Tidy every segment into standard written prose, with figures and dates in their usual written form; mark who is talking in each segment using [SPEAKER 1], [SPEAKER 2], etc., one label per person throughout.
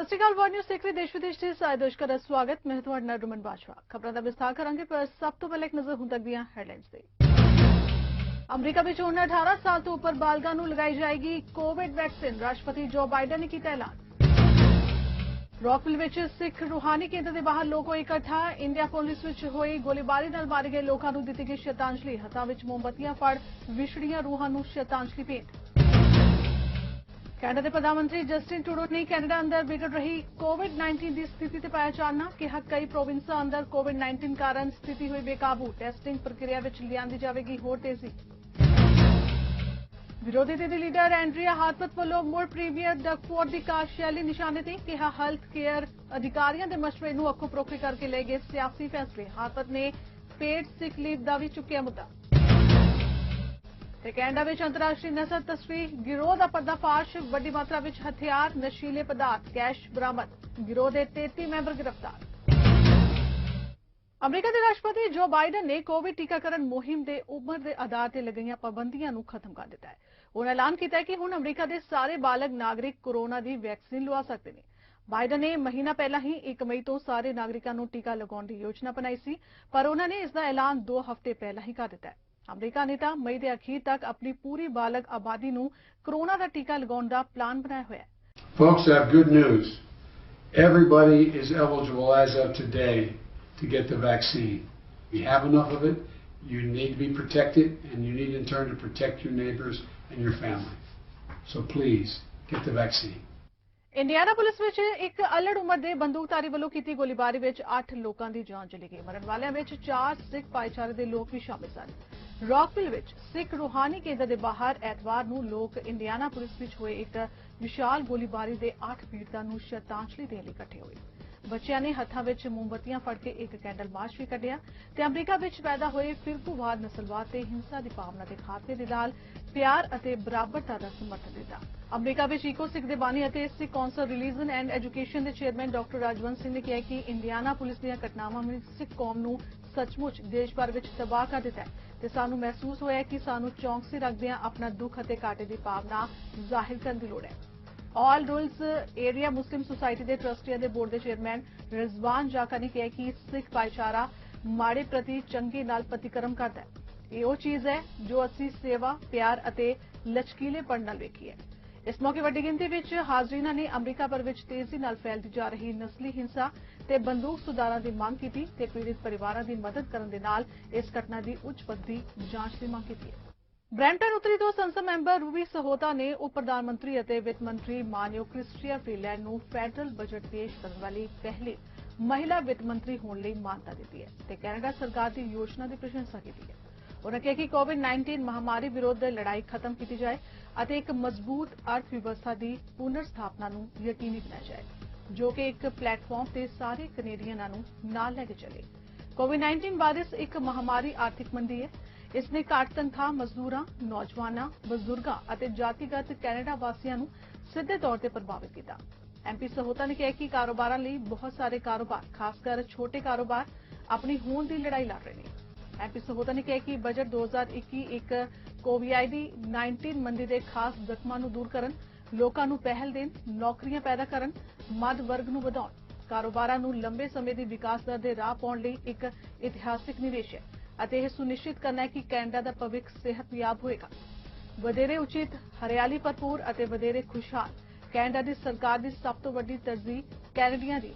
[SPEAKER 1] सत श्री अकाल world news देख रहे देश विदेश से सारे दर्शकों का स्वागत। मैं ਤੁਹਾਡਾ ਰਮਨ ਬਾਜਵਾ। ਖਬਰਾਂ ਦਾ ਵਿਸਥਾਰ ਕਰਾਂਗੇ ਪਰ ਸਭ ਤੋਂ ਪਹਿਲਾਂ ਇੱਕ ਨਜ਼ਰ ਹੁਣ ਤੱਕ ਦੀਆਂ ਹੈਡਲਾਈਨਸ ਤੇ। ਅਮਰੀਕਾ ਵਿੱਚ ਹੁਣ 18 ਸਾਲ ਤੋਂ ਉੱਪਰ ਬਾਲਗਾਂ ਨੂੰ ਲਗਾਈ ਜਾਏਗੀ ਕੋਵਿਡ ਵੈਕਸੀਨ। ਰਾਸ਼ਟਰਪਤੀ ਜੋ ਬਾਈਡਨ ਨੇ ਕੀਤਾ ਐਲਾਨ। ਰੌਕਵਿਲ ਵਿੱਚ ਸਿੱਖ ਰੂਹਾਨੀ ਕੇਂਦਰ ਦੇ ਬਾਹਰ ਲੋਕ ਹੋਏ ਇਕੱਠਾ। ਇੰਡੀਆ ਪੁਲਿਸ ਵਿੱਚ ਹੋਈ ਗੋਲੀਬਾਰੀ ਨਾਲ ਮਾਰੇ ਗਏ ਲੋਕਾਂ ਨੂੰ ਦਿੱਤੀ ਗਈ ਸ਼ਰਧਾਂਜਲੀ। ਹੱਥਾਂ ਵਿੱਚ ਮੋਮਬੱਤੀਆਂ ਫੜ ਵਿਛੜੀਆਂ ਰੂਹਾਂ ਨੂੰ ਸ਼ਰਧਾਂਜਲੀ ਭੇਟ। ਕੈਨੇਡਾ ਦੇ ਪ੍ਰਧਾਨ ਮੰਤਰੀ ਜਸਟਿਨ ਟਰੂਡੋ ਨੇ ਕੈਨੇਡਾ ਅੰਦਰ ਵਿਗੜ ਰਹੀ ਕੋਵਿਡ-19 ਦੀ ਸਥਿਤੀ ਤੇ ਪਾਇਆ ਚਾਨਣਾ। ਕਿਹਾ ਕਈ ਪ੍ਰੋਵਿੰਸਾਂ ਅੰਦਰ ਕੋਵਿਡ-19 ਕਾਰਨ ਸਥਿਤੀ ਹੋਈ ਬੇਕਾਬੂ। ਟੈਸਟਿੰਗ ਪ੍ਰਕਿਰਿਆ ਵਿੱਚ ਲਿਆਂਦੀ ਜਾਵੇਗੀ ਹੋਰ ਤੇਜ਼ੀ। ਵਿਰੋਧੀ ਧਿਰ ਦੇ ਲੀਡਰ ਐਂਡਰੀਆ ਹਾਰਪਤ ਵੱਲੋਂ ਮੁੜ ਪ੍ਰੀਮੀਅਰ ਡਕਫੋਰਡ ਦੀ ਕਾਰਜਸ਼ੈਲੀ ਨਿਸ਼ਾਨੇ ਤੇ। ਕਿਹਾ ਹੈਲਥ ਕੇਅਰ ਅਧਿਕਾਰੀਆਂ ਦੇ ਮਸ਼ਵਰੇ ਨੂੰ ਅੱਖੋਂ ਪਰੋਖੇ ਕਰਕੇ ਲਏ ਗਏ ਸਿਆਸੀ ਫੈਸਲੇ। ਹਾਰਪਤ ਨੇ ਪੇਡ ਸਿਕ ਲੀਵ ਦਾ ਵੀ ਚੁੱਕਿਆ ਮੁੱਦਾ। ਕੈਨੇਡਾ ਵਿੱਚ ਅੰਤਰਰਾਸ਼ਟਰੀ ਨਸ਼ਾ ਤਸਕਰੀ ਗਿਰੋਹ ਦਾ ਪਰਦਾਫਾਸ਼। ਵੱਡੀ ਮਾਤਰਾ ਵਿੱਚ ਹਥਿਆਰ, ਨਸ਼ੀਲੇ ਪਦਾਰਥ, ਕੈਸ਼ ਬਰਾਮਦ। ਗਿਰੋਹ ਦੇ 33 ਮੈਂਬਰ ਗ੍ਰਿਫਤਾਰ। ਅਮਰੀਕਾ ਦੇ ਰਾਸ਼ਟਰਪਤੀ ਜੋ ਬਾਈਡਨ ਨੇ ਕੋਵਿਡ ਟੀਕਾਕਰਨ ਮੁਹਿੰਮ ਦੇ ਉਮਰ ਦੇ ਆਧਾਰ ਤੇ ਲਗਾਈਆਂ ਪਾਬੰਦੀਆਂ ਨੂੰ ਖਤਮ ਕਰ ਦਿੱਤਾ ਹੈ। ਉਹਨਾਂ ਐਲਾਨ ਕੀਤਾ ਹੈ ਕਿ ਹੁਣ ਅਮਰੀਕਾ ਦੇ ਸਾਰੇ ਬਾਲਗ ਨਾਗਰਿਕ ਕੋਰੋਨਾ ਦੀ ਵੈਕਸੀਨ ਲਵਾ ਸਕਦੇ ਨੇ। ਬਾਈਡਨ ਨੇ ਮਹੀਨਾ ਪਹਿਲਾਂ ਹੀ 1 ਮਈ ਤੋਂ ਸਾਰੇ ਨਾਗਰਿਕਾਂ ਨੂੰ ਟੀਕਾ ਲਗਾਉਣ ਦੀ ਯੋਜਨਾ ਬਣਾਈ ਸੀ, ਪਰ ਉਹਨਾਂ ਨੇ ਇਸ ਦਾ ਐਲਾਨ 2 ਹਫ਼ਤੇ ਪਹਿਲਾਂ ਹੀ ਕਰ ਦਿੱਤਾ ਹੈ। ਅਮਰੀਕਾ ਨੇ ਤਾਂ ਮਈ ਦੇ ਅਖੀਰ ਤੱਕ ਆਪਣੀ ਪੂਰੀ ਬਾਲਗ ਆਬਾਦੀ ਨੂੰ ਕੋਰੋਨਾ ਦਾ ਟੀਕਾ ਲਗਾਉਣ ਦਾ ਪਲਾਨ ਬਣਾਇਆ ਹੋਇਆ ਹੈ।
[SPEAKER 2] Folks, I have good news. Everybody is eligible as of today to get the vaccine. We have enough of it. You need to be protected, and you need in turn to protect your neighbors and your family. So please, get the vaccine.
[SPEAKER 1] Indiana police ਵਿੱਚ ਇੱਕ ਅਲੜ ਉਮਰ ਦੇ ਬੰਦੂਕਧਾਰੀ ਵੱਲੋਂ ਕੀਤੀ ਗੋਲੀਬਾਰੀ ਵਿੱਚ 8 ਲੋਕਾਂ ਦੀ ਜਾਨ ਚਲੀ ਗਈ। ਮਰਨ ਵਾਲਿਆਂ ਵਿੱਚ 4 ਸਿੱਖ ਭਾਈਚਾਰੇ ਦੇ ਲੋਕ ਵੀ ਸ਼ਾਮਿਲ ਸਨ। ਰੌਕਵਿਲ ਵਿੱਚ ਸਿੱਖ ਰੂਹਾਨੀ ਕੇਂਦਰ ਦੇ ਬਾਹਰ ਐਤਵਾਰ ਨੂੰ ਲੋਕ ਇੰਡੀਆਨਾ ਪੁਲਿਸ ਵਿੱਚ ਹੋਏ ਇੱਕ ਵਿਸ਼ਾਲ ਗੋਲੀਬਾਰੀ ਦੇ 8 ਪੀੜਤਾਂ ਨੂੰ ਸ਼ਰਧਾਂਜਲੀ ਦੇਣ ਲਈ ਇਕੱਠੇ ਹੋਏ। ਬੱਚਿਆਂ ਨੇ ਹੱਥਾਂ ਵਿੱਚ ਮੋਮਬੱਤੀਆਂ ਫੜ ਕੇ ਇੱਕ ਕੈਂਡਲ ਮਾਰਚ ਵੀ ਕੱਢਿਆ ਤੇ ਅਮਰੀਕਾ ਵਿੱਚ ਪੈਦਾ ਹੋਏ ਫਿਰਕੂਵਾਦ, ਨਸਲਵਾਦ ਤੇ ਹਿੰਸਾ ਦੀ ਭਾਵਨਾ ਦੇ ਖਾਤਮੇ ਦੇ ਨਾਲ ਪਿਆਰ ਅਤੇ ਬਰਾਬਰਤਾ ਦਾ ਸਮਰਥਨ ਦਿੱਤਾ। ਅਮਰੀਕਾ ਵਿੱਚ ਈਕੋ ਸਿੱਖ ਦੇ ਬਾਨੀ ਅਤੇ ਸਿੱਖ ਕੌਂਸਲ ਰਿਲੀਜਨ ਐਂਡ ਐਜੂਕੇਸ਼ਨ ਦੇ ਚੇਅਰਮੈਨ ਡਾਕਟਰ ਰਾਜਵੰਤ ਸਿੰਘ ਨੇ ਕਿਹਾ ਕਿ ਇੰਡੀਆਨਾ ਪੁਲਿਸ ਦੀਆਂ ਘਟਨਾਵਾਂ ਨੇ ਸਿੱਖ ਕੌਮ ਨੂੰ ਸੱਚਮੁੱਚ ਦੇਸ਼ ਭਰ ਵਿੱਚ ਤਬਾਹ ਕਰ ਦਿੱਤਾ ਹੈ ਤੇ ਸਾਨੂੰ ਮਹਿਸੂਸ ਹੋਇਆ ਕਿ ਸਾਨੂੰ ਚੌਕਸੀ ਰੱਖਦਿਆਂ ਆਪਣਾ ਦੁੱਖ ਅਤੇ ਘਾਟੇ ਦੀ ਭਾਵਨਾ ਜ਼ਾਹਿਰ ਕਰਨ ਦੀ ਲੋੜ ਹੈ। ਆਲ ਰੂਲਸ ਏਰੀਆ ਮੁਸਲਿਮ ਸੁਸਾਇਟੀ ਦੇ ਟਰਸਟੀਆਂ ਦੇ ਬੋਰਡ ਦੇ ਚੇਅਰਮੈਨ ਰਿਜ਼ਵਾਨ ਜਾਕਾ ਨੇ ਕਿਹਾ ਕਿ ਸਿੱਖ ਭਾਈਚਾਰਾ ਮਾੜੇ ਪ੍ਰਤੀ ਚੰਗੇ ਨਾਲ ਪ੍ਰਤੀਕਰਮ ਕਰਦਾ ਹੈ। ਇਹ ਉਹ ਚੀਜ਼ ਹੈ ਜੋ ਅਸੀਂ ਸੇਵਾ, ਪਿਆਰ ਅਤੇ ਲਚਕੀਲੇਪਣ ਨਾਲ ਵੇਖੀ ਹੈ। ਇਸ ਮੌਕੇ ਵੱਡੀ ਗਿਣਤੀ ਵਿੱਚ ਹਾਜ਼ਰੀਨਾਂ ਨੇ ਅਮਰੀਕਾ ਭਰ ਵਿੱਚ ਤੇਜ਼ੀ ਨਾਲ ਫੈਲਦੀ ਜਾ ਰਹੀ ਨਸਲੀ ਹਿੰਸਾ ਤੇ ਬੰਦੂਕ ਸੁਧਾਰਾਂ ਦੀ ਮੰਗ ਕੀਤੀ ਤੇ ਪੀੜਿਤ ਪਰਿਵਾਰਾਂ ਦੀ ਮਦਦ ਕਰਨ ਦੇ ਨਾਲ ਇਸ ਘਟਨਾ ਦੀ ਉੱਚ ਪੱਧਰੀ ਜਾਂਚ ਦੀ ਮੰਗ ਕੀਤੀ ਹੈ। ਬਰੈਂਪਟਨ ਉੱਤਰੀ ਤੋਂ ਸੰਸਦ ਮੈਂਬਰ ਰੂਬੀ ਸਹੋਤਾ ਨੇ ਉਪ ਪ੍ਰਧਾਨ ਮੰਤਰੀ ਅਤੇ ਵਿੱਤ ਮੰਤਰੀ ਮਾਨਯੋਗ ਕ੍ਰਿਸਟੀਆ ਫਰੀਲੈਂਡ ਨੂੰ ਫੈਡਰਲ ਬਜਟ ਪੇਸ਼ ਕਰਨ ਵਾਲੀ ਪਹਿਲੀ ਮਹਿਲਾ ਵਿੱਤ ਮੰਤਰੀ ਹੋਣ ਲਈ ਮਾਨਤਾ ਦਿੱਤੀ ਹੈ ਤੇ ਕੈਨੇਡਾ ਸਰਕਾਰ ਦੀ ਯੋਜਨਾ ਦੀ ਪ੍ਰਸ਼ੰਸਾ ਕੀਤੀ ਹੈ। ਉਹਨਾਂ ਕਿਹਾ ਕਿ ਕੋਵਿਡ-19 ਮਹਾਮਾਰੀ ਵਿਰੁੱਧ ਲੜਾਈ ਖਤਮ ਕੀਤੀ ਜਾਏ ਅਤੇ ਇੱਕ ਮਜ਼ਬੂਤ ਅਰਥ ਵਿਵਸਥਾ ਦੀ ਪੁਨਰ ਸਥਾਪਨਾ ਨੂੰ ਯਕੀਨੀ ਬਣਾਇਆ ਜਾਏ, ਜੋ ਕਿ ਇੱਕ ਪਲੇਟਫਾਰਮ ਤੇ ਸਾਰੇ ਕੈਨੇਡੀਅਨਾਂ ਨੂੰ ਨਾਲ ਲੈ ਕੇ ਚੱਲੇ। ਕੋਵਿਡ-19 ਵਾਇਰਸ ਇੱਕ ਮਹਾਮਾਰੀ ਆਰਥਿਕ ਮੰਦੀ ਹੈ। ਇਸ ਨੇ ਘੱਟ ਤਨਖਾਹ ਮਜ਼ਦੂਰਾਂ, ਨੌਜਵਾਨਾਂ, ਬਜ਼ੁਰਗਾਂ ਅਤੇ ਜਾਤੀਗਤ ਕੈਨੇਡਾ ਵਾਸੀਆਂ ਨੂੰ ਸਿੱਧੇ ਤੌਰ ਤੇ ਪ੍ਰਭਾਵਿਤ ਕੀਤਾ। ਐਮਪੀ ਸਹੋਤਾ ਨੇ ਕਿਹਾ ਕਿ ਕਾਰੋਬਾਰਾਂ ਲਈ ਬਹੁਤ ਸਾਰੇ ਕਾਰੋਬਾਰ, ਖਾਸ ਕਰ ਛੋਟੇ ਕਾਰੋਬਾਰ, ਆਪਣੀ ਹੋਂਦ ਦੀ ਲੜਾਈ ਲੜ ਰਹੇ ਨੇ। ਐਮਪੀ ਸਹੋਤਾ ਨੇ ਕਿਹਾ ਕਿ ਬਜਟ 2021 ਇੱਕ ਕੋਵਿਡ-19 ਮੰਦੀ ਦੇ ਖਾਸ ਜ਼ਖਮਾਂ ਨੂੰ ਦੂਰ ਕਰਨ, ਲੋਕਾਂ ਨੂੰ ਪਹਿਲ ਦੇਣ, ਨੌਕਰੀਆਂ ਪੈਦਾ ਕਰਨ, ਮੱਧ ਵਰਗ ਨੂੰ ਵਧਾਉਣ, ਕਾਰੋਬਾਰਾਂ ਨੂੰ ਲੰਬੇ ਸਮੇਂ ਦੀ ਵਿਕਾਸ ਦਰ ਦੇ ਰਾਹ ਪਾਉਣ ਲਈ ਇੱਕ ਇਤਿਹਾਸਿਕ ਨਿਵੇਸ਼ ਹੈ ਅਤੇ ਇਹ ਸੁਨਿਸ਼ਚਿਤ ਕਰਨਾ ਹੈ ਕਿ ਕੈਨੇਡਾ ਦਾ ਭਵਿੱਖ ਸਿਹਤਯਾਬ ਹੋਏਗਾ। ਵਧੇਰੇ ਉਚਿਤ, ਹਰਿਆਲੀ ਭਰਪੂਰ ਅਤੇ ਵਧੇਰੇ ਖੁਸ਼ਹਾਲ ਕੈਨੇਡਾ ਦੀ ਸਰਕਾਰ ਦੀ ਸਭ ਤੋਂ ਵੱਡੀ ਤਰਜੀਹ ਕੈਨੇਡੀਆਂ ਦੀ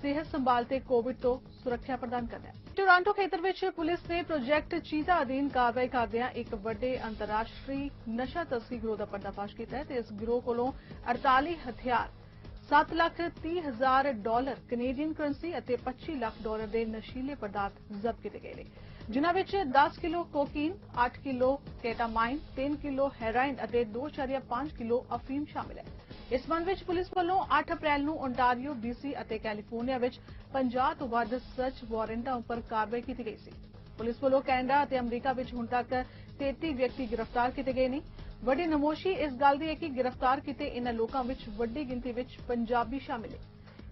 [SPEAKER 1] ਸਿਹਤ ਸੰਭਾਲ ਤੇ ਕੋਵਿਡ ਤੋਂ ਸੁਰੱਖਿਆ ਪ੍ਰਦਾਨ ਕਰਨਾ ਹੈ। ਟੋਰਾਂਟੋ ਖੇਤਰ ਵਿੱਚ ਪੁਲਿਸ ਨੇ ਪ੍ਰੋਜੈਕਟ ਚੀਤਾ ਅਧੀਨ ਕਾਰਵਾਈ ਕਰਦਿਆਂ ਇੱਕ ਵੱਡੇ ਅੰਤਰਰਾਸ਼ਟਰੀ ਨਸ਼ਾ ਤਸਕਰੀ ਗਿਰੋਹ ਦਾ ਪਰਦਾਫਾਸ਼ ਕੀਤਾ ਹੈ ਤੇ ਇਸ ਗਿਰੋਹ ਕੋਲੋਂ 48 ਹਥਿਆਰ, $7,30,000 ਕੈਨੇਡੀਅਨ ਕਰੰਸੀ ਅਤੇ $25 ਲੱਖ ਦੇ ਨਸ਼ੀਲੇ ਪਦਾਰਥ ਜ਼ਬਤ ਕੀਤੇ ਗਏ ਨੇ, ਜਿਨ੍ਹਾਂ ਵਿੱਚ 10 ਕਿਲੋ ਕੋਕੀਨ, 8 ਕਿਲੋ ਕੇਟਾਮਾਈਨ, 3 ਕਿਲੋ ਹੈਰਾਇਨ ਅਤੇ 2.5 ਕਿਲੋ ਅਫੀਮ ਸ਼ਾਮਿਲ ਹੈ। ਇਸ ਸੰਬੰਧ ਵਿੱਚ ਪੁਲਿਸ ਵੱਲੋਂ 8 ਅਪ੍ਰੈਲ ਨੂੰ ਓਨਟਾਰੀਓ, ਡੀਸੀ ਅਤੇ ਕੈਲੀਫੋਰਨੀਆ ਵਿੱਚ 50 ਤੋਂ ਵੱਧ ਸਰਚ ਵਾਰੰਟਾਂ ਉੱਪਰ ਕਾਰਵਾਈ ਕੀਤੀ ਗਈ ਸੀ। ਪੁਲਿਸ ਵੱਲੋਂ ਕੈਨੇਡਾ ਅਤੇ ਅਮਰੀਕਾ ਵਿੱਚ ਹੁਣ ਤੱਕ 33 ਵਿਅਕਤੀ ਗ੍ਰਿਫਤਾਰ ਕੀਤੇ ਗਏ ਨੇ। ਵੱਡੀ ਨਮੋਸ਼ੀ ਇਸ ਗੱਲ ਦੀ ਹੈ ਕਿ ਗ੍ਰਿਫਤਾਰ ਕੀਤੇ ਇਨ੍ਹਾਂ ਲੋਕਾਂ ਵਿੱਚ ਵੱਡੀ ਗਿਣਤੀ ਵਿੱਚ ਪੰਜਾਬੀ ਸ਼ਾਮਿਲ ਹੈ।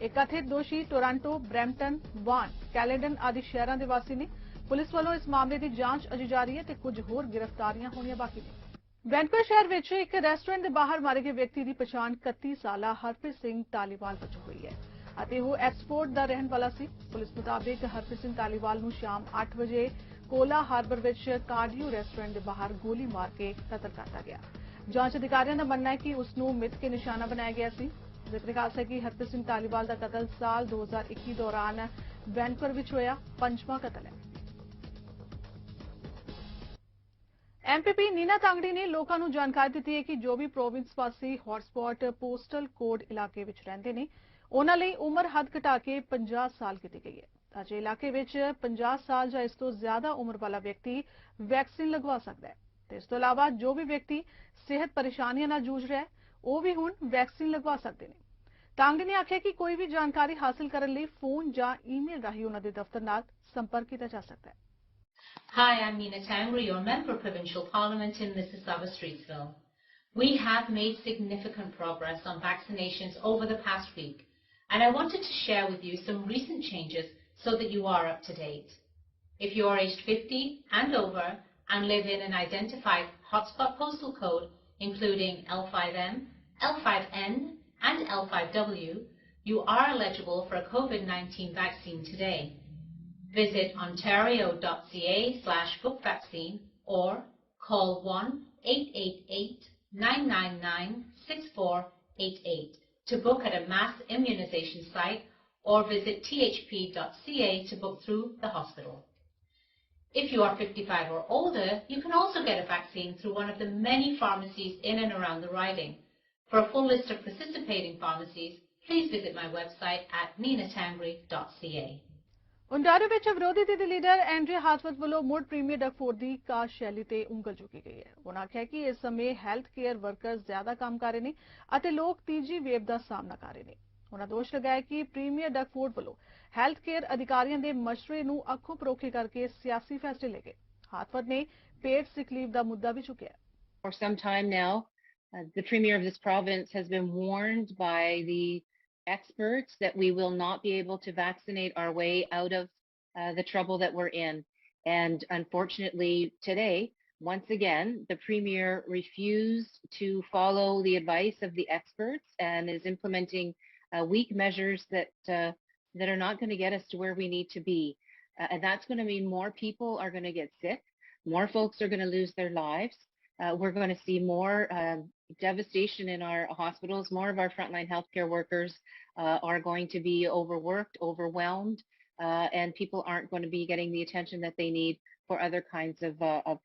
[SPEAKER 1] ਇਹ ਕਥਿਤ ਦੋਸ਼ੀ ਟੋਰਾਂਟੋ, ਬਰੈਂਪਟਨ, ਵਾਨ, ਕੈਲੇਡਨ ਆਦਿ ਸ਼ਹਿਰਾਂ ਦੇ ਵਾਸੀ ਨੇ। ਪੁਲਿਸ ਵੱਲੋਂ ਇਸ ਮਾਮਲੇ ਦੀ ਜਾਂਚ ਅਜੇ ਜਾਰੀ ਹੈ ਤੇ ਕੁਝ ਹੋਰ ਗ੍ਰਿਫਤਾਰੀਆਂ ਹੋਣੀਆਂ ਬਾਕੀ ਨੇ। ਵੈਨਕੂਵਰ ਸ਼ਹਿਰ ਵਿੱਚ ਇੱਕ ਰੈਸਟੋਰੈਂਟ ਦੇ ਬਾਹਰ ਮਾਰੇ ਗਏ ਵਿਅਕਤੀ ਦੀ ਪਛਾਣ 31 ਸਾਲਾ ਹਰਪ੍ਰੀਤ ਸਿੰਘ ਧਾਲੀਵਾਲ ਵਜੋਂ ਹੋਈ ਹੈ ਅਤੇ ਉਹ ਐਕਸਪੋਰਟ ਦਾ ਰਹਿਣ ਵਾਲਾ ਸੀ। ਪੁਲਿਸ ਮੁਤਾਬਿਕ ਹਰਪ੍ਰੀਤ ਸਿੰਘ ਧਾਲੀਵਾਲ ਨੂੰ ਸ਼ਾਮ 8 ਵਜੇ ਕੋਲਾ ਹਾਰਬਰ ਵਿੱਚ ਕਾਰਡੀਓ ਰੈਸਟੋਰੈਂਟ ਦੇ ਬਾਹਰ ਗੋਲੀ ਮਾਰ ਕੇ ਕਤਲ ਕਰਤਾ ਗਿਆ। ਜਾਂਚ ਅਧਿਕਾਰੀਆਂ ਦਾ ਮੰਨਣਾ ਹੈ ਕਿ ਉਸ ਨੂੰ ਮਿੱਥ ਕੇ ਨਿਸ਼ਾਨਾ ਬਣਾਇਆ ਗਿਆ ਸੀ। ਜ਼ਿਕਰ ਖਾਸ ਹੈ ਕਿ ਹਰਪ੍ਰੀਤ ਸਿੰਘ ਧਾਲੀਵਾਲ ਦਾ ਕਤਲ ਸਾਲ 2021 ਦੌਰਾਨ ਵੈਨਕੂਵਰ ਵਿੱਚ ਹੋਇਆ ਪੰਜਵਾਂ ਕਤਲ ਹੈ। ਐਮਪੀਪੀ ਨੀਨਾ ਤਾਂਗੜੀ ਨੇ ਲੋਕਾਂ ਨੂੰ ਜਾਣਕਾਰੀ ਦਿੱਤੀ ਹੈ ਕਿ ਜੋ ਵੀ ਪ੍ਰੋਵਿੰਸ ਵਾਸੀ ਹੌਟਸਪੌਟ ਪੋਸਟਲ ਕੋਡ ਇਲਾਕੇ ਵਿੱਚ ਰਹਿੰਦੇ ਨੇ ਉਹਨਾਂ ਲਈ ਉਮਰ ਹੱਦ ਘਟਾ ਕੇ 50 ਸਾਲ ਕੀਤੀ ਗਈ ਹੈ। ਅਜੇ ਇਲਾਕੇ ਵਿੱਚ 50 ਸਾਲ ਜਾਂ ਇਸ ਤੋਂ ਜ਼ਿਆਦਾ ਉਮਰ ਵਾਲਾ ਵਿਅਕਤੀ ਵੈਕਸੀਨ ਲਗਵਾ ਸਕਦਾ ਹੈ ਤੇ ਇਸ ਤੋਂ ਇਲਾਵਾ ਜੋ ਵੀ ਵਿਅਕਤੀ ਸਿਹਤ ਪਰੇਸ਼ਾਨੀਆਂ ਨਾਲ ਜੂਝ ਰਿਹਾ ਹੈ ਉਹ ਵੀ ਹੁਣ ਵੈਕਸੀਨ ਲਗਵਾ ਸਕਦੇ ਨੇ। ਤਾਂਗੜੀ ਨੇ ਆਖਿਆ ਕਿ ਕੋਈ ਵੀ ਜਾਣਕਾਰੀ ਹਾਸਲ ਕਰਨ ਲਈ ਫੋਨ ਜਾਂ ਈਮੇਲ ਰਾਹੀਂ ਉਹਨਾਂ ਦੇ ਦਫ਼ਤਰ ਨਾਲ ਸੰਪਰਕ ਕੀਤਾ ਜਾ ਸਕਦਾ ਹੈ।
[SPEAKER 3] Hi, I'm Nina Tangri, your Member of Provincial Parliament in Mississauga Streetsville. We have made significant progress on vaccinations over the past week, and I wanted to share with you some recent changes so that you are up to date. If you are aged 50 and over and live in an identified hotspot postal code, including L5M, L5N and L5W, you are eligible for a COVID-19 vaccine today. Visit ontario.ca/bookvaccine or call 1-888-999-6488 to book at a mass immunisation site or visit thp.ca to book through the hospital. If you are 55 or older, you can also get a vaccine through one of the many pharmacies in and around the riding. For a full list of participating pharmacies, please visit my website at ninatangri.ca.
[SPEAKER 1] Ontario ਵਿੱਚ ਵਿਰੋਧੀ ਧਿਰ ਦੇ leader ਐਂਡਰੀਆ ਹਾਥਵਰਥ ਵੱਲੋਂ ਮੁੜ premier ਡਗਫੋਰਡ ਦੀ ਕਾਰਜਸ਼ੈਲੀ ਤੇ ਉਂਗਲ ਚੁੱਕੀ ਗਈ ਹੈ। ਉਹਨਾਂ ਆਖਿਆ ਕਿ ਇਸ ਸਮੇਂ ਹੈਲਥ ਕੇਅਰ ਵਰਕਰਜ਼ ਜ਼ਿਆਦਾ ਕੰਮ ਕਰ ਰਹੇ ਨੇ ਅਤੇ ਲੋਕ ਤੀਜੀ ਵੇਵ ਦਾ ਸਾਹਮਣਾ ਕਰ ਰਹੇ ਨੇ। ਉਹਨਾਂ ਦੋਸ਼ ਲਗਾਇਆ ਕਿ ਪ੍ਰੀਮੀਅਰ ਡਗਫੋਰਡ ਵੱਲੋਂ ਹੈਲਥ ਕੇਅਰ ਅਧਿਕਾਰੀਆਂ ਦੇ ਮਸ਼ਵਰੇ ਨੂੰ ਅੱਖੋਂ ਪਰੋਖੇ ਕਰਕੇ ਸਿਆਸੀ ਫੈਸਲੇ ਲਏ ਗਏ। ਹਾਥਵਰਥ ਨੇ ਪੇਡ ਸਿਕ ਲੀਵ ਦਾ ਮੁੱਦਾ ਵੀ ਚੁੱਕਿਆ।
[SPEAKER 4] For some time now, the Premier of this province has been warned by the experts that we will not be able to vaccinate our way out of the trouble that we're in. And unfortunately today, once again, the Premier refused to follow the advice of the experts and is implementing weak measures that are not going to get us to where we need to be. And that's going to mean more people are going to get sick, more folks are going to lose their lives. We're going to see more devastation in our hospitals. More of our frontline healthcare workers are going to be overworked, overwhelmed, and people aren't going to be getting the attention that they need for other kinds of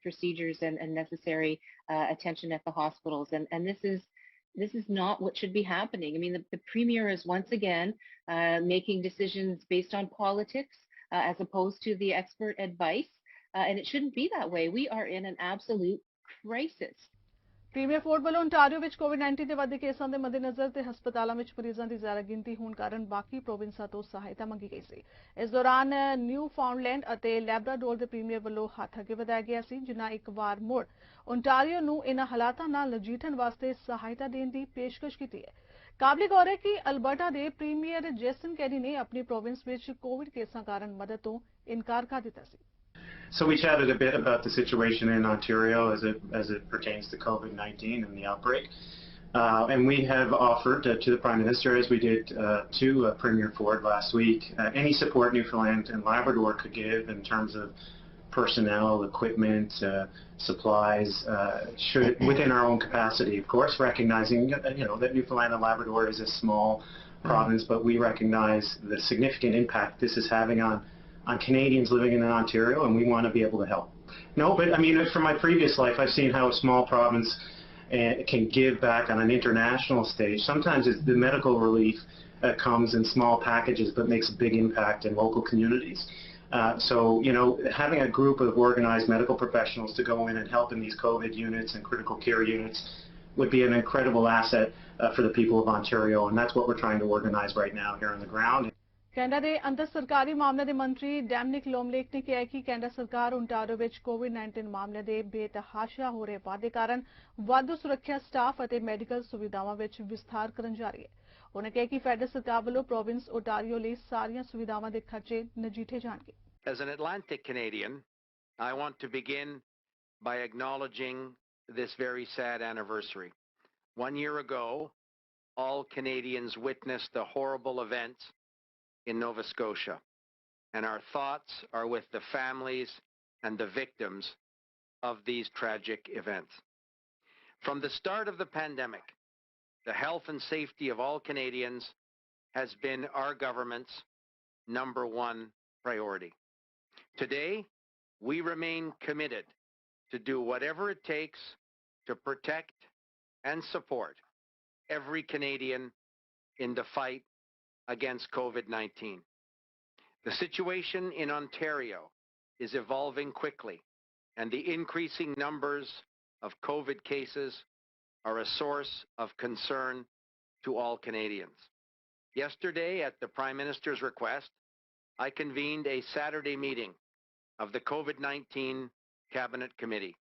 [SPEAKER 4] procedures and necessary attention at the hospitals. And this is not what should be happening. I mean, the Premier is once again making decisions based on politics as opposed to the expert advice, and it shouldn't be that way. We are in an absolute crisis.
[SPEAKER 1] Premier Ford ਵੱਲੋਂ Ontario ਵਿੱਚ ਕੋਵਿਡ-19 ਦੇ ਵੱਧਦੇ ਕੇਸਾਂ ਦੇ ਮੱਦੇਨਜ਼ਰ ਤੇ ਹਸਪਤਾਲਾਂ ਵਿੱਚ ਮਰੀਜ਼ਾਂ ਦੀ ਜ਼ਿਆਦਾ ਗਿਣਤੀ ਹੋਣ ਕਾਰਨ ਬਾਕੀ ਪ੍ਰੋਵਿੰਸਾਂ ਤੋਂ ਸਹਾਇਤਾ ਮੰਗੀ ਗਈ ਸੀ। ਇਸ ਦੌਰਾਨ ਨਿਊ ਫਾਊਂਡਲੈਂਡ ਅਤੇ ਲੈਬਰਾਡੋਰ ਦੇ ਪ੍ਰੀਮੀਅਰ ਵੱਲੋਂ ਹੱਥ ਅੱਗੇ ਵਧਾਇਆ ਗਿਆ ਸੀ, ਜਿਨ੍ਹਾਂ ਇੱਕ ਵਾਰ ਮੁੜ ਓਨਟਾਰੀਓ ਨੂੰ ਇਨ੍ਹਾਂ ਹਾਲਾਤਾਂ ਨਾਲ ਨਜਿੱਠਣ ਵਾਸਤੇ ਸਹਾਇਤਾ ਦੇਣ ਦੀ ਪੇਸ਼ਕਸ਼ ਕੀਤੀ ਹੈ। ਕਾਬਲੇ ਗੌਰ ਹੈ ਕਿ ਅਲਬਰਟਾ ਦੇ ਪ੍ਰੀਮੀਅਰ ਜੇਸਨ ਕੈਰੀ ਨੇ ਆਪਣੀ ਪ੍ਰੋਵਿੰਸ ਵਿੱਚ ਕੋਵਿਡ ਕੇਸਾਂ ਕਾਰਨ ਮਦਦ ਤੋਂ ਇਨਕਾਰ ਕਰ ਦਿੱਤਾ ਸੀ।
[SPEAKER 5] So we chatted a bit about the situation in Ontario as it pertains to COVID-19 and the outbreak. And we have offered to the Prime Minister, as we did to Premier Ford last week, any support Newfoundland and Labrador could give in terms of personnel, equipment, supplies, within our own capacity, of course, recognizing that Newfoundland and Labrador is a small province, but we recognize the significant impact this is having on Canadians living in Ontario, and we want to be able to help. No, but I mean, from my previous life, I've seen how a small province can give back on an international stage. Sometimes the medical relief comes in small packages, but makes a big impact in local communities. So, having a group of organized medical professionals to go in and help in these COVID units and critical care units would be an incredible asset for the people of Ontario, and that's what we're trying to organize right now here on the ground.
[SPEAKER 1] Canada ਦੇ ਅੰਤਰ ਸਰਕਾਰੀ ਮਾਮਲਿਆਂ ਦੇ ਮੰਤਰੀ ਡੈਮਨਿਕ ਲੋਮਲੇਕ ਨੇ ਕਿਹਾ ਕਿ Canada ਸਰਕਾਰ ਓਨਟਾਰੀਓ ਵਿੱਚ ਕੋਵਿਡ-19 ਮਾਮਲਿਆਂ ਦੇ ਬੇਤਹਾਸ਼ਾ ਹੋ ਰਹੇ ਵਾਧੇ ਕਾਰਨ ਵਾਧੂ ਸੁਰੱਖਿਆ ਸਟਾਫ ਅਤੇ ਮੈਡੀਕਲ ਸੁਵਿਧਾਵਾਂ ਵਿੱਚ ਵਿਸਥਾਰ ਕਰਨ ਜਾ ਰਹੀ ਹੈ। ਉਹਨਾਂ ਕਿਹਾ ਕਿ ਫੈਡਰਲ ਸਰਕਾਰ ਵੱਲੋਂ ਪ੍ਰੋਵਿੰਸ ਓਨਟਾਰੀਓ ਲਈ ਸਾਰੀਆਂ ਸੁਵਿਧਾਵਾਂ ਦੇ ਖਰਚੇ ਨਜਿੱਠੇ ਜਾਣਗੇ।
[SPEAKER 6] As an Atlantic Canadian, I want to begin by acknowledging this very sad anniversary. 1 year ago, all Canadians witnessed the horrible events in Nova Scotia, and our thoughts are with the families and the victims of these tragic events. From the start of the pandemic, the health and safety of all Canadians has been our government's #1 priority. Today, we remain committed to do whatever it takes to protect and support every Canadian in the fight against COVID-19. The situation in Ontario is evolving quickly, and the increasing numbers of COVID cases are a source of concern to all Canadians. Yesterday, at the Prime Minister's request, I convened a Saturday meeting of the COVID-19 Cabinet Committee.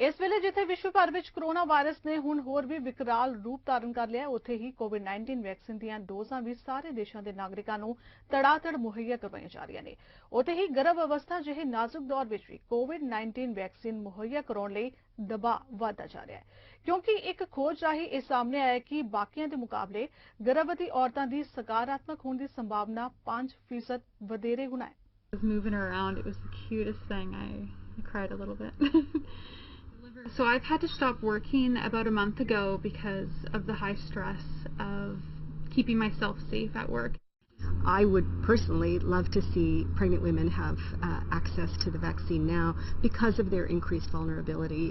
[SPEAKER 1] ਇਸ ਵੇਲੇ ਜਿੱਥੇ ਵਿਸ਼ਵ ਭਰ ਵਿੱਚ corona virus ਨੇ ਹੁਣ ਹੋਰ ਵੀ ਵਿਕਰਾਲ ਰੂਪ ਧਾਰਨ ਕਰ ਲਿਆ, ਉੱਥੇ ਹੀ ਕੋਵਿਡ-19 ਵੈਕਸੀਨ ਦੀਆਂ ਡੋਜ਼ਾਂ ਵੀ ਸਾਰੇ ਦੇਸ਼ਾਂ ਦੇ ਨਾਗਰਿਕਾਂ ਨੂੰ ਤੜਾਤੜ ਮੁਹੱਈਆ ਕਰਵਾਈਆਂ ਜਾ ਰਹੀਆਂ ਨੇ। ਉੱਥੇ ਹੀ ਗਰਭ ਅਵਸਥਾ ਜਿਹੇ ਨਾਜ਼ੁਕ ਦੌਰ ਵਿੱਚ ਵੀ ਕੋਵਿਡ-19 ਵੈਕਸੀਨ ਮੁਹੱਈਆ ਕਰਾਉਣ ਲਈ ਦਬਾਅ ਵਧਦਾ ਜਾ ਰਿਹਾ ਹੈ, ਕਿਉਂਕਿ ਇੱਕ ਖੋਜ ਰਾਹੀਂ ਇਹ ਸਾਹਮਣੇ ਆਇਆ ਕਿ ਬਾਕੀਆਂ ਦੇ ਮੁਕਾਬਲੇ ਗਰਭਵਤੀ ਔਰਤਾਂ ਦੀ ਸਕਾਰਾਤਮਕ ਹੋਣ ਦੀ ਸੰਭਾਵਨਾ 5% ਵਧੇਰੇ ਗੁਣਾ ਹੈ।
[SPEAKER 7] Moving around, it was the cutest thing. I cried a little bit. So I've had to stop working about a month ago because of the high stress of keeping myself safe at work.
[SPEAKER 8] I would personally love to see pregnant women have access to the vaccine now because of their increased vulnerability.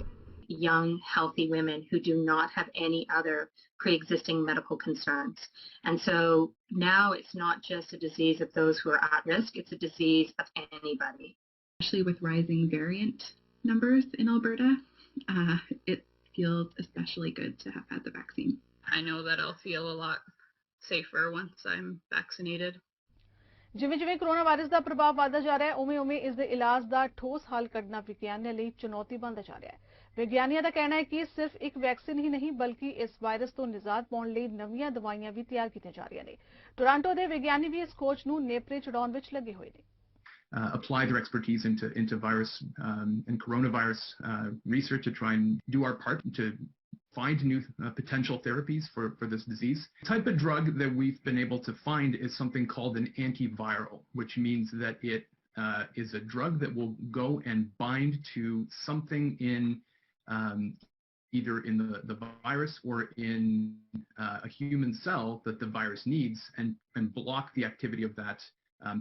[SPEAKER 9] Young, healthy women who do not have any other pre-existing medical concerns. And so now it's not just a disease of those who are at risk, it's a disease of anybody.
[SPEAKER 10] Especially with rising variant numbers in Alberta, it feels especially good to have had the vaccine.
[SPEAKER 11] I know that I'll feel a lot safer once I'm vaccinated.
[SPEAKER 1] ਜਿਵੇਂ corona virus ਦਾ ਪ੍ਰਭਾਵ ਵਧਦਾ ਜਾ ਰਿਹਾ ਹੈ, ਉਵੇਂ ਇਸ ਦੇ ਇਲਾਜ ਦਾ ਠੋਸ ਹੱਲ ਕੱਢਣਾ ਵਿਗਿਆਨੀਆਂ ਲਈ ਚੁਣੌਤੀ ਬਣਦਾ ਜਾ ਰਿਹਾ ਹੈ। ਵਿਗਿਆਨੀਆਂ ਦਾ ਕਹਿਣਾ ਹੈ ਕਿ ਸਿਰਫ ਇੱਕ ਵੈਕਸੀਨ ਹੀ ਨਹੀਂ ਬਲਕਿ ਇਸ ਵਾਇਰਸ ਤੋਂ ਨਿਜਾਤ ਪਾਉਣ ਲਈ ਨਵੀਆਂ ਦਵਾਈਆਂ ਵੀ ਤਿਆਰ ਕੀਤੀਆਂ ਜਾ ਰਹੀਆਂ ਨੇ। ਟੋਰਾਂਟੋ ਦੇ ਵਿਗਿਆਨੀ ਵੀ ਇਸ ਖੋਜ ਨੂੰ ਨੇਪਰੇ ਚੜਾਉਣ ਵਿੱਚ ਲੱਗੇ ਹੋਏ ਨੇ।
[SPEAKER 12] Apply their expertise into virus and coronavirus research to try and do our part to find new potential therapies for this disease. The type of drug that we've been able to find is something called an antiviral, which means that it is a drug that will go and bind to something in either in the virus or in a human cell that the virus needs and block the activity of that,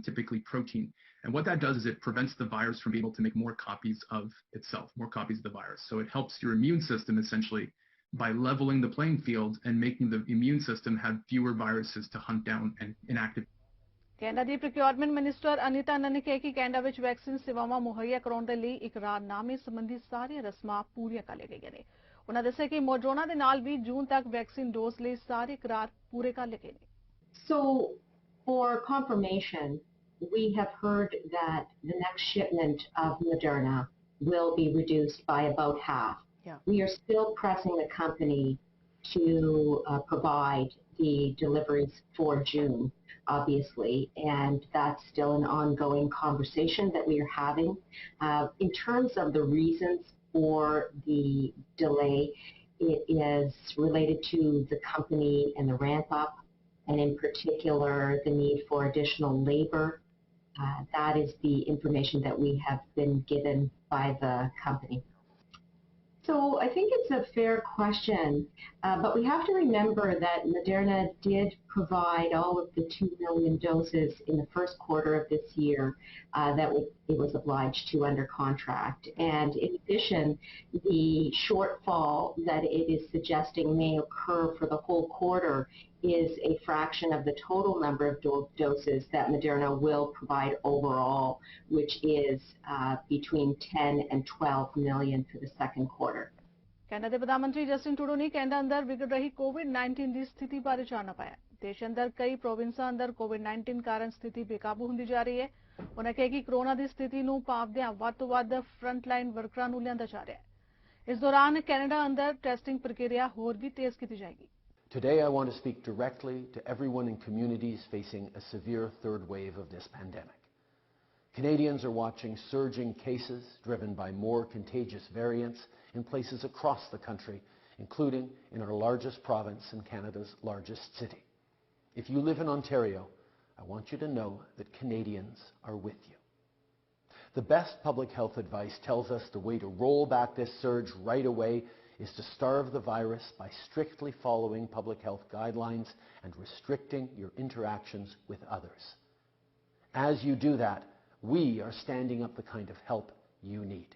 [SPEAKER 12] typically protein. And what that does is it prevents the virus from being able to make more copies of itself, more copies of the virus. So it helps your immune system essentially by leveling the playing field and making the immune system have fewer viruses to hunt down and inactivate.
[SPEAKER 1] Canada the procurement minister Anita ਆਨੰਦ ਨੇ ਕਿਹਾ ਕਿ Canada ਵਿੱਚ vaccine ਸੇਵਾਵਾਂ ਮੁਹੱਈਆ ਕਰਾਉਣ ਦੇ ਲਈ ਇਕਰਾਰਨਾਮੇ ਸੰਬੰਧੀ ਸਾਰੀਆਂ ਰਸਮਾਂ ਪੂਰੀਆਂ ਕਰ ਲਈਆਂ ਗਈਆਂ ਨੇ। ਉਹਨਾਂ ਦੱਸਿਆ ਕਿ ਮੋਡਰਨਾ ਦੇ ਨਾਲ ਵੀ ਜੂਨ ਤੱਕ ਵੈਕਸੀਨ ਡੋਜ਼ ਲਈ ਸਾਰੇ ਇਕਰਾਰ ਪੂਰੇ ਕਰ ਲਏ ਗਏ ਨੇ।
[SPEAKER 13] So for confirmation, we have heard that the next shipment of Moderna will be reduced by about half.
[SPEAKER 1] Yeah.
[SPEAKER 13] We are still pressing the company to provide the deliveries for June, obviously, and that's still an ongoing conversation that we are having. In terms of the reasons for the delay, it is related to the company and the ramp up, and in particular the need for additional labor. That is the information that we have been given by the company. So I think it's a fair question, but we have to remember that Moderna did provide all of the 2 million doses in the first quarter of this year that it was obliged to under contract. And in addition, the shortfall that it is suggesting may occur for the whole quarter is a fraction of the total number of doses that Moderna will provide overall, which is between 10 and 12 million for the second quarter.
[SPEAKER 1] Canada ਦੇ ਪ੍ਰਧਾਨ ਮੰਤਰੀ Justin Trudeau ਨੇ Canada ਅੰਦਰ ਵਿਗੜ ਰਹੀ ਕੋਵਿਡ-19 ਦੀ ਸਥਿਤੀ ਬਾਰੇ ਜਾਣਨਾ ਪਾਇਆ। ਦੇਸ਼ ਅੰਦਰ ਕਈ ਪ੍ਰੋਵਿੰਸਾਂ ਅੰਦਰ ਕੋਵਿਡ-19 ਕਾਰਨ ਸਥਿਤੀ ਬੇਕਾਬੂ ਹੁੰਦੀ ਜਾ ਰਹੀ ਹੈ। ਉਹਨਾਂ ਕਿਹਾ ਕਿ ਕੋਰੋਨਾ ਦੀ ਸਥਿਤੀ ਨੂੰ ਭਾਂਪਦਿਆਂ ਵੱਧ ਤੋਂ ਵੱਧ ਫਰੰਟਲਾਈਨ ਵਰਕਰਾਂ ਨੂੰ ਲਿਆਂਦਾ ਜਾ ਰਿਹਾ ਹੈ। ਇਸ ਦੌਰਾਨ ਕੈਨੇਡਾ ਅੰਦਰ ਟੈਸਟਿੰਗ ਪ੍ਰਕਿਰਿਆ ਹੋਰ ਵੀ ਤੇਜ਼ ਕੀਤੀ ਜਾਏਗੀ।
[SPEAKER 14] Today I want to speak directly to everyone in communities facing a severe third wave of this pandemic. Canadians are watching surging cases driven by more contagious variants in places across the country, including in our largest province and Canada's largest city. If you live in Ontario, I want you to know that Canadians are with you. The best public health advice tells us the way to roll back this surge right away is to starve the virus by strictly following public health guidelines and restricting your interactions with others. As you do that, we are standing up the kind of help you need.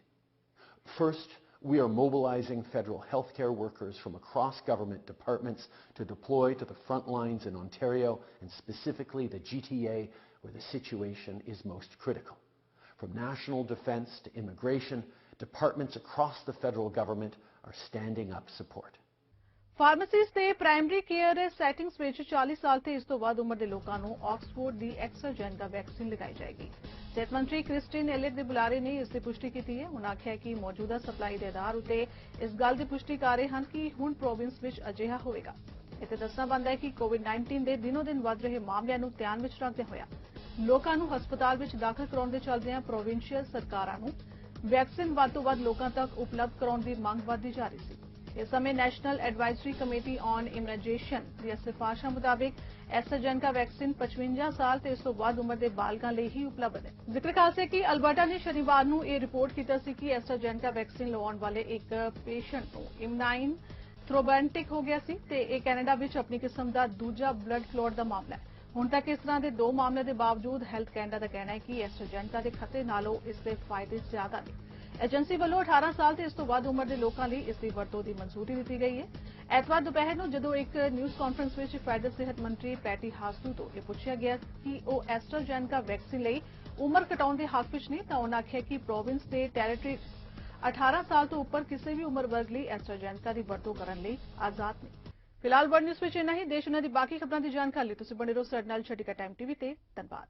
[SPEAKER 14] First, we are mobilizing federal healthcare workers from across government departments to deploy to the front lines in Ontario and specifically the GTA, where the situation is most critical. From national defence to immigration, departments across the federal government are standing up support.
[SPEAKER 1] Pharmacies ਤੇ primary care settings ਵਿੱਚ 40 ਸਾਲ ਤੇ ਇਸ ਤੋਂ ਵੱਧ ਉਮਰ ਦੇ ਲੋਕਾਂ ਨੂੰ ਆਕਸਫੋਰਡ ਦੀ ਐਸਟਰਾਜੈਨੇਕਾ ਵੈਕਸੀਨ ਲਗਾਈ ਜਾਏਗੀ। ਸਿਹਤ ਮੰਤਰੀ ਕ੍ਰਿਸਟੀਨ ਐਲੀਟ ਦੇ ਬੁਲਾਰੇ ਨੇ ਇਸ ਦੀ ਪੁਸ਼ਟੀ ਕੀਤੀ ਹੈ। ਉਨ੍ਹਾਂ ਆਖਿਆ ਕਿ ਮੌਜੂਦਾ ਸਪਲਾਈ ਦੇ ਆਧਾਰ ਉੱਤੇ ਇਸ ਗੱਲ ਦੀ ਪੁਸ਼ਟੀ ਕਰ ਰਹੇ ਹਨ ਕਿ ਹੁਣ ਪ੍ਰੋਵਿੰਸ ਵਿੱਚ ਅਜਿਹਾ ਹੋਵੇਗਾ। ਇੱਥੇ ਦੱਸਣਾ ਬਣਦਾ ਹੈ ਕਿ ਕੋਵਿਡ-19 ਦੇ ਦਿਨੋ-ਦਿਨ ਵੱਧ ਰਹੇ ਮਾਮਲਿਆਂ ਨੂੰ ਧਿਆਨ ਵਿੱਚ ਰੱਖਦੇ ਹੋਇਆ ਲੋਕਾਂ ਨੂੰ ਹਸਪਤਾਲ ਵਿੱਚ ਦਾਖਲ ਕਰਾਉਣ ਦੇ ਚੱਲਦਿਆਂ ਪ੍ਰੋਵਿੰਸ਼ੀਅਲ ਸਰਕਾਰਾਂ ਨੂੰ ਵੈਕਸੀਨ ਵੱਧ ਤੋਂ ਵੱਧ ਲੋਕਾਂ ਤੱਕ ਉਪਲਬਧ ਕਰਾਉਣ ਦੀ ਮੰਗ ਵਧਦੀ ਜਾ ਰਹੀ ਸੀ। ਇਸ ਸਮੇਂ ਨੈਸ਼ਨਲ ਐਡਵਾਈਜ਼ਰੀ ਕਮੇਟੀ ਔਨ ਇਮੂਨਾਈਜੇਸ਼ਨ ਦੀਆਂ ਸਿਫਾਰਸ਼ਾਂ ਮੁਤਾਬਿਕ ਐਸਟਰਾਜੈਨੇਕਾ ਵੈਕਸੀਨ 55 ਸਾਲ ਤੇ ਇਸ ਤੋਂ ਵੱਧ ਉਮਰ ਦੇ ਬਾਲਗਾਂ ਲਈ ਹੀ ਉਪਲਬਧ ਹੈ। ਜ਼ਿਕਰ ਖਾਸ ਹੈ ਕਿ ਅਲਬਰਟਾ ਨੇ ਸ਼ਨੀਵਾਰ ਨੂੰ ਇਹ ਰਿਪੋਰਟ ਕੀਤਾ ਸੀ ਕਿ ਐਸਟਰਾਜੈਨੇਕਾ ਵੈਕਸੀਨ ਲਵਾਉਣ ਵਾਲੇ ਇੱਕ ਪੇਸ਼ੈਂਟ ਨੂੰ ਇਮਨਾਈਨ ਥ੍ਰੋਬੈਂਟਿਕ ਹੋ ਗਿਆ ਸੀ ਤੇ ਇਹ ਕੈਨੇਡਾ ਵਿੱਚ ਆਪਣੀ ਕਿਸਮ ਦਾ ਦੂਜਾ ਬਲੱਡ ਕਲੌਟ ਦਾ ਮਾਮਲਾ ਹੈ। ਹੁਣ ਤੱਕ ਇਸ ਤਰ੍ਹਾਂ ਦੇ 2 ਮਾਮਲਿਆਂ ਦੇ ਬਾਵਜੂਦ ਹੈਲਥ ਕੈਨੇਡਾ ਦਾ ਕਹਿਣਾ ਹੈ ਕਿ ਐਸਟਰਾਜੈਨੇਕਾ ਦੇ ਖਤਰੇ ਨਾਲੋਂ ਇਸ ਦੇ ਫਾਇਦੇ ਜ਼ਿਆਦਾ ਨੇ। ਏਜੰਸੀ ਵੱਲੋਂ 18 ਸਾਲ ਤੇ ਇਸ ਤੋਂ ਵੱਧ ਉਮਰ ਦੇ ਲੋਕਾਂ ਲਈ ਇਸ ਦੀ ਵਰਤੋਂ ਦੀ ਮਨਜ਼ੂਰੀ ਦਿੱਤੀ ਗਈ ਹੈ। ਐਤਵਾਰ ਦੁਪਹਿਰ ਨੂੰ ਜਦੋਂ ਇੱਕ ਨਿਊਜ਼ ਕਾਨਫਰੰਸ ਵਿੱਚ ਫੈਡਰਲ ਸਿਹਤ ਮੰਤਰੀ ਪੈਟੀ ਹਾਸੂ ਤੋਂ ਇਹ ਪੁੱਛਿਆ ਗਿਆ ਕਿ ਉਹ ਐਸਟਰਾਜੈਨੇਕਾ ਵੈਕਸੀਨ ਲਈ ਉਮਰ ਘਟਾਉਣ ਦੇ ਹੱਕ ਵਿੱਚ ਨਹੀਂ ਤਾਂ ਉਹਨਾਂ ਆਖਿਆ ਕਿ ਪ੍ਰੋਵਿੰਸ ਤੇ ਟੈਰੀਟਰੀ 18 ਸਾਲ ਤੋਂ ਉੱਪਰ ਕਿਸੇ ਵੀ ਉਮਰ ਵਰਗ ਲਈ ਐਸਟਰਾਜੈਨੇਕਾ ਦੀ ਵਰਤੋਂ ਕਰਨ ਲਈ ਆਜ਼ਾਦ ਨੇ। ਫਿਲਹਾਲ ਵਰਲਡ ਨਿਊਜ਼ ਵਿੱਚ ਇੰਨਾ ਹੀ। ਦੇਸ਼ ਉਹਨਾਂ ਦੀ ਬਾਕੀ ਖਬਰਾਂ ਦੀ ਜਾਣਕਾਰੀ ਲਈ ਤੁਸੀਂ ਬਣੇ ਰਹੋ ਸਾਡੇ ਨਾਲ। ਛਟਿਕਾ ਟਾਈਮ ਟੀਵੀ ਤੇ। ਧੰਨਵਾਦ।